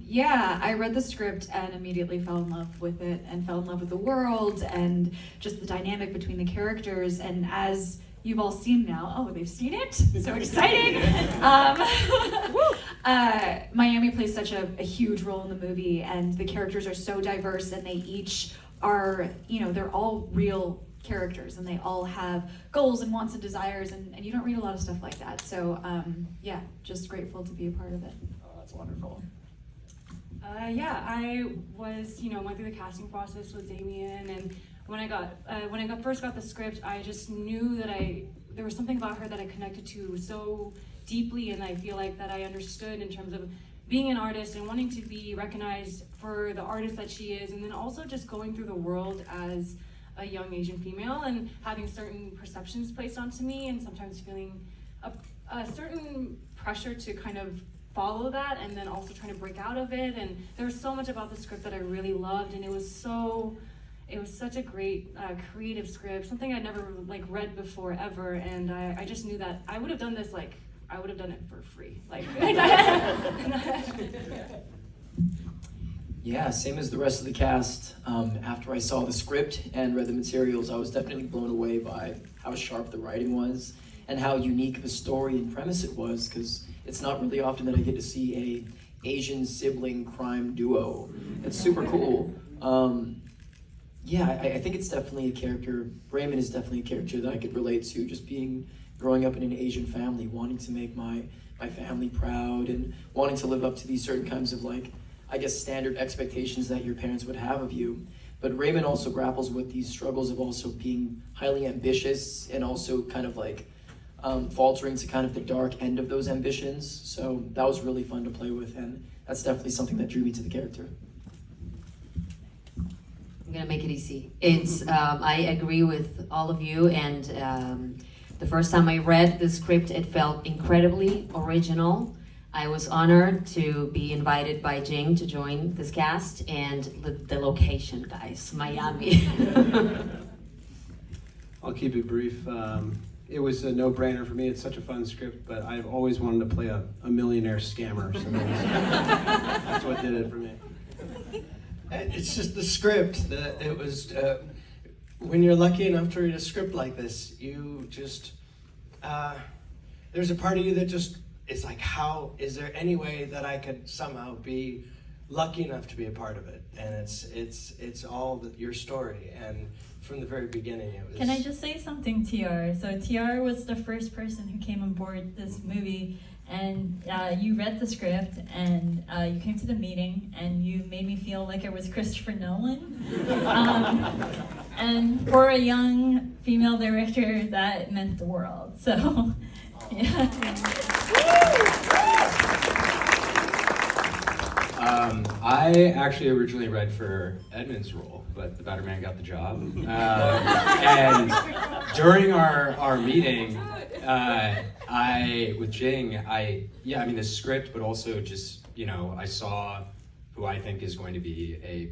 Yeah, I read the script and immediately fell in love with it and fell in love with the world and just the dynamic between the characters. And as you've all seen now, oh, they've seen it? So exciting! Miami plays such a huge role in the movie, and the characters are so diverse, and they each are, they're all real characters, and they all have goals and wants and desires, and you don't read a lot of stuff like that. So yeah, just grateful to be a part of it. Oh, that's wonderful. Yeah, I was, went through the casting process with Damien, and when I first got the script, I just knew that there was something about her that I connected to so deeply, and I feel like that I understood in terms of being an artist and wanting to be recognized for the artist that she is, and then also just going through the world as a young Asian female and having certain perceptions placed onto me, and sometimes feeling a certain pressure to kind of follow that, and then also trying to break out of it. And there was so much about the script that I really loved, and it was such a great creative script, something I'd never read before ever, and I just knew that I would have done this I would have done it for free. Yeah, same as the rest of the cast. After I saw the script and read the materials, I was definitely blown away by how sharp the writing was and how unique of a story and premise it was, because it's not really often that I get to see a Asian sibling crime duo. It's super cool. Yeah, I think it's definitely a character. Raymond is definitely a character that I could relate to, just growing up in an Asian family, wanting to make my family proud and wanting to live up to these certain kinds of standard expectations that your parents would have of you. But Raymond also grapples with these struggles of also being highly ambitious and also kind of faltering to kind of the dark end of those ambitions. So that was really fun to play with, and that's definitely something that drew me to the character. I'm gonna make it easy. It's I agree with all of you, and the first time I read the script, it felt incredibly original. I was honored to be invited by Jing to join this cast, and the location, guys, Miami. I'll keep it brief. It was a no-brainer for me. It's such a fun script, but I've always wanted to play a millionaire scammer, so that's what did it for me. It's just the script that it was. When you're lucky enough to read a script like this, you just there's a part of you that just is like, how is there any way that I could somehow be lucky enough to be a part of it? And it's all your story, and from the very beginning it was. Can I just say something, TR? So TR was the first person who came on board this movie, and you read the script, and you came to the meeting, and you made me feel like it was Christopher Nolan. And for a young female director, that meant the world. So, yeah. I actually originally read for Edmund's role, but the better man got the job. And during our meeting, with Jing, the script, but also just, I saw who I think is going to be a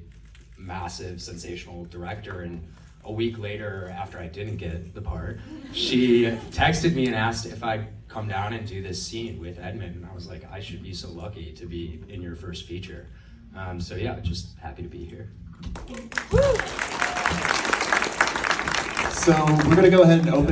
massive, sensational director, and a week later, after I didn't get the part, she texted me and asked if I'd come down and do this scene with Edmund, and I was like, I should be so lucky to be in your first feature. So yeah, just happy to be here. So we're gonna go ahead and open it.